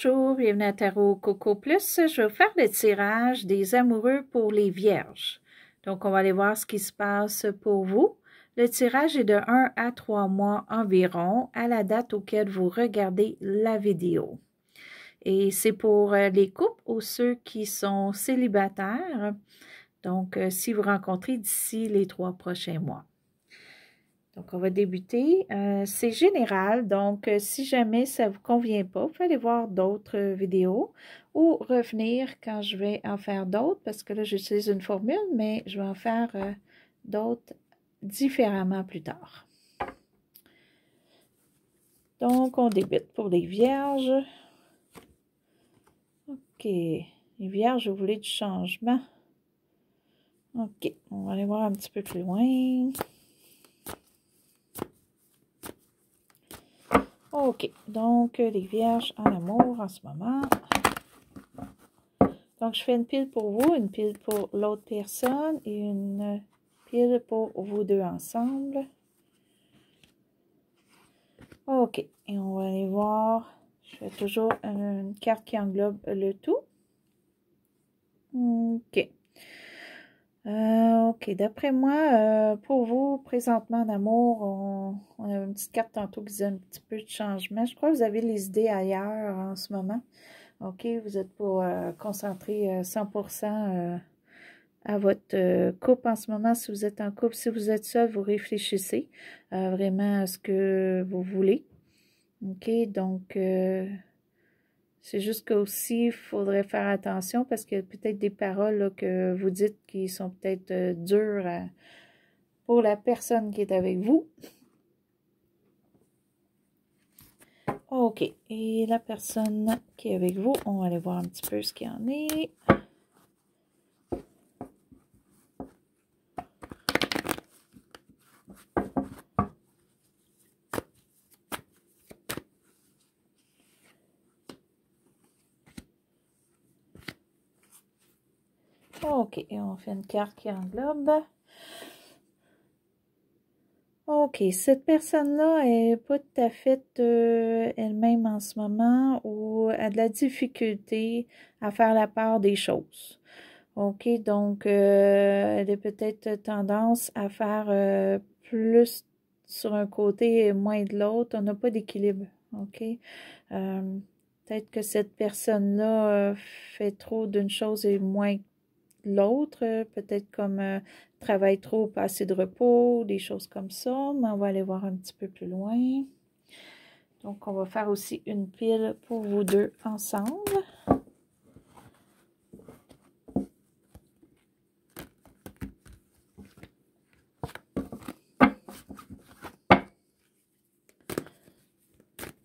Bonjour, bienvenue à Tarot Coco Plus. Je vais faire le tirage des amoureux pour les vierges. Donc, on va aller voir ce qui se passe pour vous. Le tirage est de 1 à 3 mois environ à la date auquel vous regardez la vidéo. Et c'est pour les couples ou ceux qui sont célibataires. Donc, si vous rencontrez d'ici les 3 prochains mois. Donc, on va débuter. C'est général, donc si jamais ça ne vous convient pas, vous pouvez aller voir d'autres vidéos ou revenir quand je vais en faire d'autres, parce que là, j'utilise une formule, mais je vais en faire d'autres différemment plus tard. Donc, on débute pour les vierges. OK. Les vierges, vous voulez du changement? OK. On va aller voir un petit peu plus loin. OK, donc les vierges en amour en ce moment. Donc, je fais une pile pour vous, une pile pour l'autre personne et une pile pour vous deux ensemble. OK, et on va aller voir. Je fais toujours une carte qui englobe le tout. OK. OK, d'après moi, pour vous, présentement en amour, on a une petite carte tantôt qui disait un petit peu de changement. Je crois que vous avez les idées ailleurs en ce moment. OK, vous êtes pas concentré 100% à votre couple en ce moment. Si vous êtes en couple, si vous êtes seul, vous réfléchissez vraiment à ce que vous voulez. OK, donc c'est juste qu'aussi, il faudrait faire attention parce qu'il y a peut-être des paroles là, que vous dites qui sont peut-être dures pour la personne qui est avec vous. OK, et la personne qui est avec vous, on va aller voir un petit peu ce qu'il y en est. OK, et on fait une carte qui englobe. OK, cette personne-là est pas tout à fait elle-même en ce moment ou a de la difficulté à faire la part des choses. OK, donc elle a peut-être tendance à faire plus sur un côté et moins de l'autre. On n'a pas d'équilibre. OK? Peut-être que cette personne-là fait trop d'une chose et moins l'autre, peut-être comme travaille trop, pas assez de repos, des choses comme ça, mais on va aller voir un petit peu plus loin. Donc, on va faire aussi une pile pour vous deux ensemble.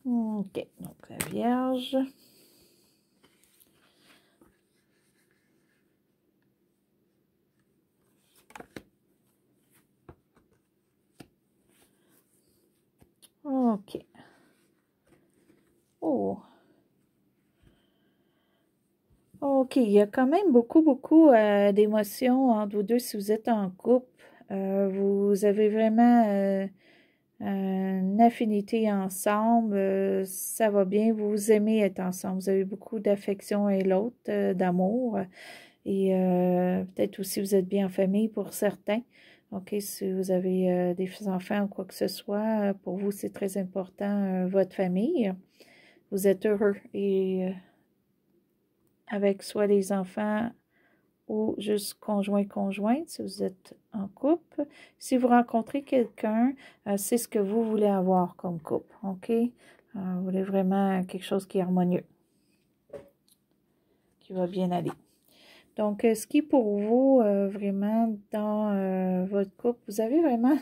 OK, donc la Vierge. OK. Oh. OK, il y a quand même beaucoup d'émotions entre vous deux si vous êtes en couple. Vous avez vraiment une affinité ensemble. Ça va bien, vous aimez être ensemble. Vous avez beaucoup d'affection et l'autre, d'amour. Et peut-être aussi vous êtes bien en famille pour certains. OK, si vous avez des enfants ou quoi que ce soit, pour vous, c'est très important, votre famille. Vous êtes heureux et avec soit les enfants ou juste conjoint-conjointe, si vous êtes en couple. Si vous rencontrez quelqu'un, c'est ce que vous voulez avoir comme couple, OK? Vous voulez vraiment quelque chose qui est harmonieux, qui va bien aller. Donc, ce qui est pour vous, vraiment, dans votre couple, vous avez vraiment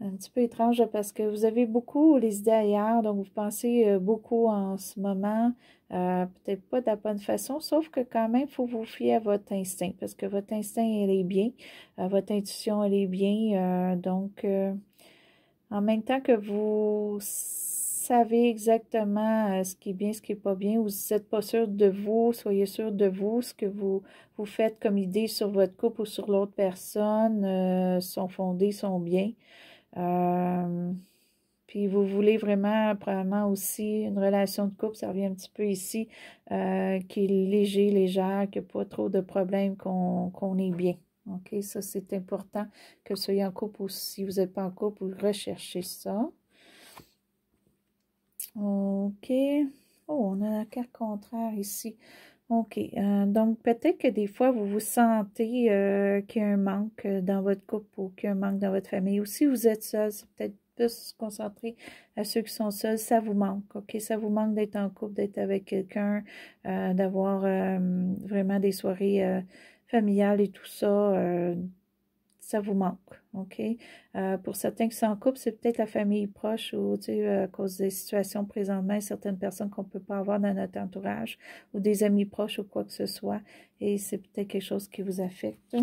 un petit peu étrange parce que vous avez beaucoup les idées ailleurs, donc vous pensez beaucoup en ce moment, peut-être pas de la bonne façon, sauf que quand même, il faut vous fier à votre instinct, parce que votre instinct, elle est bien, votre intuition, elle est bien, donc en même temps que vous savez exactement ce qui est bien, ce qui n'est pas bien, vous n'êtes pas sûr de vous, soyez sûr de vous, ce que vous faites comme idée sur votre couple ou sur l'autre personne sont fondées, sont bien. Puis vous voulez vraiment, probablement aussi, une relation de couple, ça revient un petit peu ici, qui est léger, légère, qu'il n'y a pas trop de problèmes, qu'on est bien. OK, ça c'est important que vous soyez en couple ou si vous n'êtes pas en couple, vous recherchez ça. OK. Oh, on a la carte contraire ici. OK. Donc, peut-être que des fois, vous vous sentez qu'il y a un manque dans votre couple ou qu'il y a un manque dans votre famille. Ou si vous êtes seul, c'est peut-être plus se concentrer à ceux qui sont seuls. Ça vous manque, OK? Ça vous manque d'être en couple, d'être avec quelqu'un, d'avoir vraiment des soirées familiales et tout ça. Ça vous manque, OK? Pour certains qui sont en couple, c'est peut-être la famille proche ou, tu sais, à cause des situations présentement, certaines personnes qu'on ne peut pas avoir dans notre entourage ou des amis proches ou quoi que ce soit. Et c'est peut-être quelque chose qui vous affecte.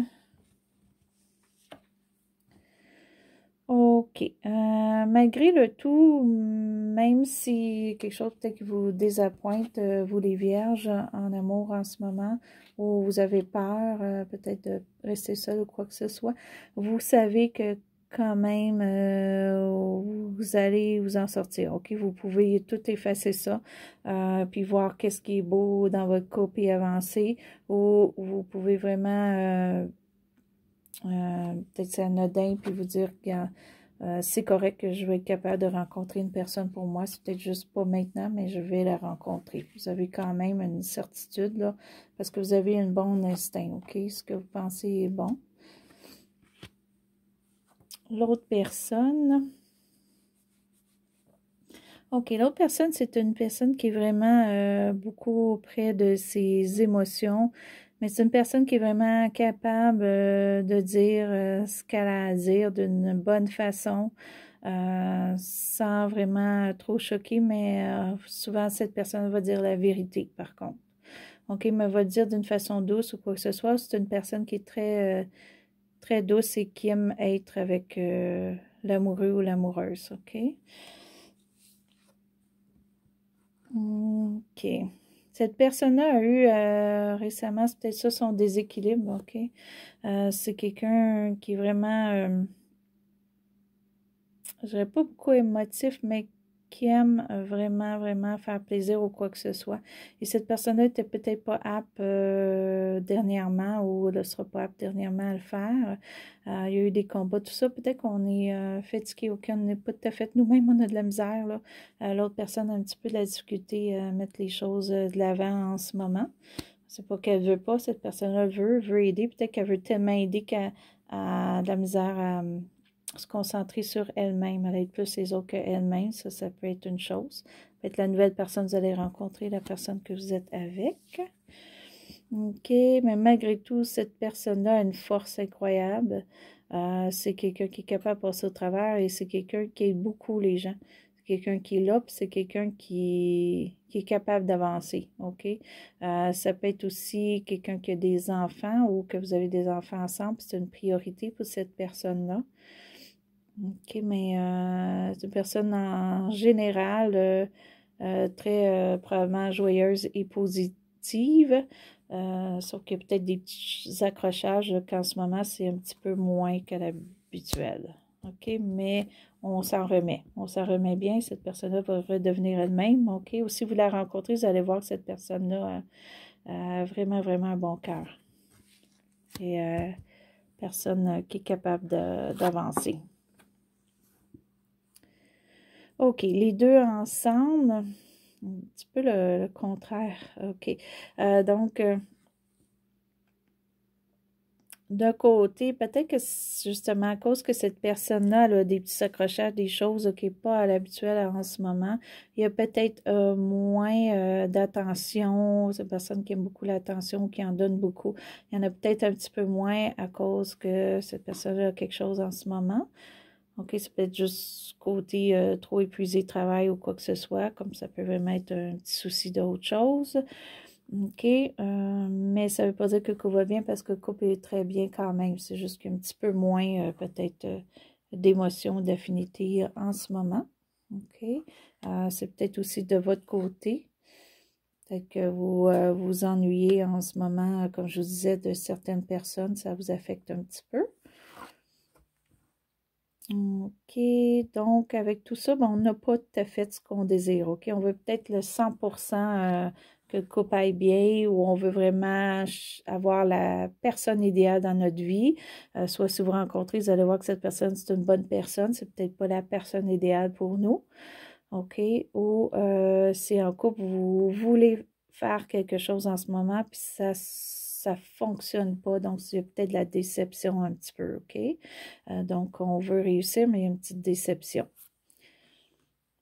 OK. Malgré le tout, même si quelque chose peut-être qui vous désappointe, vous les vierges, en amour en ce moment, ou vous avez peur peut-être de rester seul ou quoi que ce soit, vous savez que quand même, vous allez vous en sortir. OK? Vous pouvez tout effacer ça, puis voir qu'est-ce qui est beau dans votre couple et avancer, ou vous pouvez vraiment... peut-être c'est anodin, puis vous dire que c'est correct que je vais être capable de rencontrer une personne pour moi. C'est peut-être juste pas maintenant, mais je vais la rencontrer. Vous avez quand même une certitude, là, parce que vous avez un bon instinct, OK? Ce que vous pensez est bon. L'autre personne... OK, l'autre personne, c'est une personne qui est vraiment beaucoup près de ses émotions, mais c'est une personne qui est vraiment capable de dire ce qu'elle a à dire d'une bonne façon, sans vraiment trop choquer, mais souvent cette personne va dire la vérité, par contre. OK, mais va dire d'une façon douce ou quoi que ce soit. C'est une personne qui est très douce et qui aime être avec l'amoureux ou l'amoureuse, OK? OK. Cette personne-là a eu récemment, c'est peut-être ça son déséquilibre, OK? C'est quelqu'un qui est vraiment, je dirais pas beaucoup émotif, mais qui aime vraiment, vraiment faire plaisir ou quoi que ce soit. Et cette personne-là était peut-être pas apte dernièrement ou ne sera pas apte dernièrement à le faire. Il y a eu des combats, tout ça. Peut-être qu'on est fatigué, aucun n'est pas tout à fait nous-mêmes, on a de la misère, là. L'autre personne a un petit peu de la difficulté à mettre les choses de l'avant en ce moment. C'est pas qu'elle veut pas, cette personne-là veut aider. Peut-être qu'elle veut tellement aider qu'elle a de la misère à se concentrer sur elle-même, elle aide plus les autres qu'elle-même, ça peut être une chose. Peut-être la nouvelle personne que vous allez rencontrer, la personne que vous êtes avec. OK, mais malgré tout, cette personne-là a une force incroyable. C'est quelqu'un qui est capable de passer au travers et c'est quelqu'un qui aide beaucoup les gens. C'est quelqu'un qui est là, puis c'est quelqu'un qui est capable d'avancer, OK? Ça peut être aussi quelqu'un qui a des enfants ou que vous avez des enfants ensemble, c'est une priorité pour cette personne-là. OK, mais c'est une personne en général très probablement joyeuse et positive. Sauf qu'il y a peut-être des petits accrochages qu'en ce moment, c'est un petit peu moins que l'habituel. OK, mais on s'en remet. On s'en remet bien. Cette personne-là va redevenir elle-même. OK, ou si vous la rencontrez, vous allez voir que cette personne-là a vraiment, vraiment un bon cœur. Et personne qui est capable d'avancer. OK, les deux ensemble, un petit peu le contraire. OK. Donc, d'un côté, peut-être que justement à cause que cette personne-là a des petits accrochages, des choses qui n'est pas à l'habituel en ce moment, il y a peut-être moins d'attention. C'est une personne qui aime beaucoup l'attention, qui en donne beaucoup. Il y en a peut-être un petit peu moins à cause que cette personne-là a quelque chose en ce moment. OK, c'est peut-être juste côté trop épuisé de travail ou quoi que ce soit, comme ça peut vraiment être un petit souci d'autre chose. OK, mais ça ne veut pas dire que le couple va bien parce que le couple est très bien quand même. C'est juste qu'il y a un petit peu moins peut-être d'émotion, d'affinité en ce moment. OK, c'est peut-être aussi de votre côté. Peut-être que vous vous ennuyez en ce moment, comme je vous disais, de certaines personnes, ça vous affecte un petit peu. OK, donc avec tout ça, ben, on n'a pas tout à fait ce qu'on désire, OK? On veut peut-être le 100% que le couple aille bien ou on veut vraiment avoir la personne idéale dans notre vie. Soit si vous rencontrez, vous allez voir que cette personne, c'est une bonne personne, c'est peut-être pas la personne idéale pour nous, OK? Ou si en couple, vous voulez faire quelque chose en ce moment, puis ça fonctionne pas, donc c'est peut-être de la déception un petit peu, OK? Donc, on veut réussir, mais il y a une petite déception.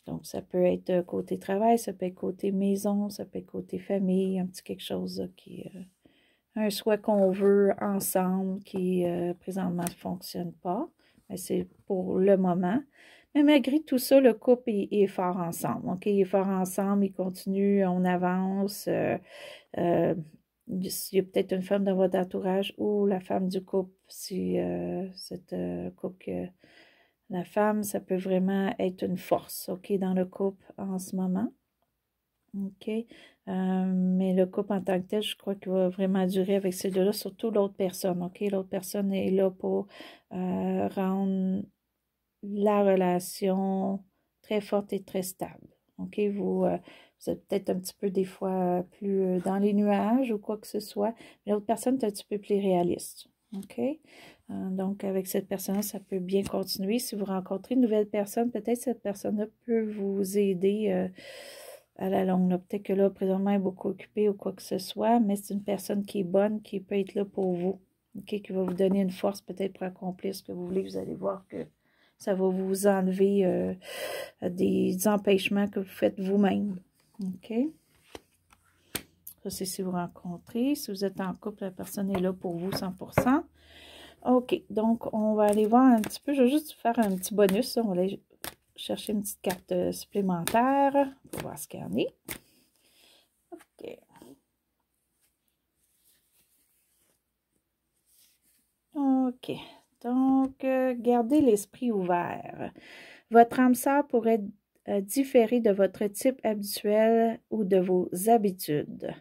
Donc, ça peut être côté travail, ça peut être côté maison, ça peut être côté famille, un petit quelque chose là, qui un souhait qu'on veut ensemble qui présentement ne fonctionne pas. Mais c'est pour le moment. Mais malgré tout ça, le couple est fort ensemble. OK? Il est fort ensemble, il continue, on avance. Il y a peut-être une femme dans votre entourage ou la femme du couple, si cette couple que la femme, ça peut vraiment être une force, OK, dans le couple en ce moment. OK. Mais le couple en tant que tel, je crois qu'il va vraiment durer avec ces deux-là, surtout l'autre personne, OK? L'autre personne est là pour rendre la relation très forte et très stable. OK? Vous êtes peut-être un petit peu des fois plus dans les nuages ou quoi que ce soit, mais l'autre personne est un petit peu plus réaliste. OK? Donc, avec cette personne-là, ça peut bien continuer. Si vous rencontrez une nouvelle personne, peut-être cette personne-là peut vous aider à la longue. Peut-être que là, présentement, elle est beaucoup occupée ou quoi que ce soit, mais c'est une personne qui est bonne, qui peut être là pour vous. OK? Qui va vous donner une force peut-être pour accomplir ce que vous voulez. Vous allez voir que ça va vous enlever des empêchements que vous faites vous-même. OK? Ça, c'est si vous rencontrez. Si vous êtes en couple, la personne est là pour vous 100%. OK. Donc, on va aller voir un petit peu. Je vais juste faire un petit bonus. On va aller chercher une petite carte supplémentaire pour voir ce qu'il y en est. OK. OK. Donc, gardez l'esprit ouvert. Votre âme sœur pourrait différer de votre type habituel ou de vos habitudes.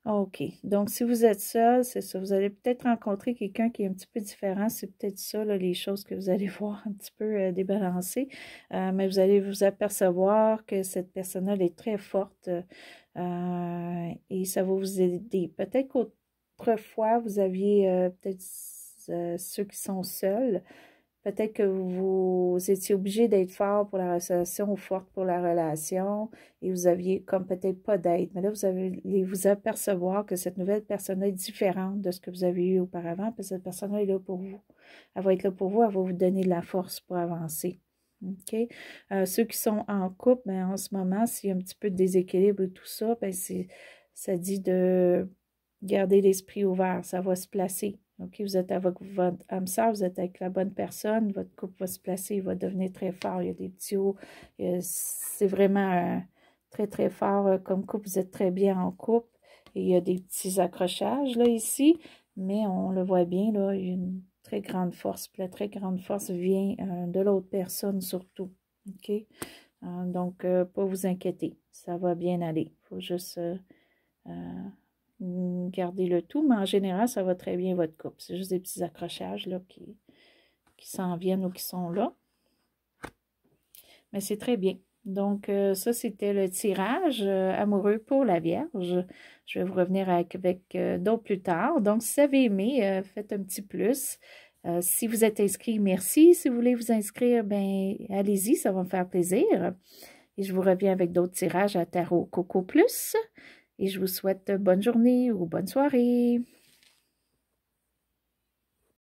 OK. Donc, si vous êtes seul, c'est ça. Vous allez peut-être rencontrer quelqu'un qui est un petit peu différent. C'est peut-être ça, là, les choses que vous allez voir un petit peu débalancées. Mais vous allez vous apercevoir que cette personne-là est très forte et ça va vous aider. Peut-être qu'autrefois, vous aviez peut-être ceux qui sont seuls. Peut-être que vous étiez obligé d'être fort pour la relation ou forte pour la relation et vous aviez comme peut-être pas d'aide. Mais là, vous allez vous apercevoir que cette nouvelle personne est différente de ce que vous avez eu auparavant, parce que cette personne est là pour vous. Elle va être là pour vous, elle va vous donner de la force pour avancer. OK? Ceux qui sont en couple, ben, en ce moment, s'il y a un petit peu de déséquilibre et tout ça, ben, ça dit de garder l'esprit ouvert, ça va se placer. OK, vous êtes avec votre âme sœur, vous êtes avec la bonne personne, votre couple va se placer, il va devenir très fort. Il y a des petits hauts. C'est vraiment très, très fort comme couple. Vous êtes très bien en couple. Et il y a des petits accrochages là ici, mais on le voit bien, là, il y a une très grande force. Puis la très grande force vient de l'autre personne surtout. OK? Donc, pas vous inquiéter. Ça va bien aller. Il faut juste garder le tout, mais en général, ça va très bien votre couple. C'est juste des petits accrochages là, qui s'en viennent ou qui sont là. Mais c'est très bien. Donc, ça, c'était le tirage amoureux pour la Vierge. Je vais vous revenir avec d'autres plus tard. Donc, si vous avez aimé, faites un petit plus. Si vous êtes inscrit, merci. Si vous voulez vous inscrire, ben allez-y, ça va me faire plaisir. Et je vous reviens avec d'autres tirages à Tarot Coco Plus. Et je vous souhaite bonne journée ou bonne soirée.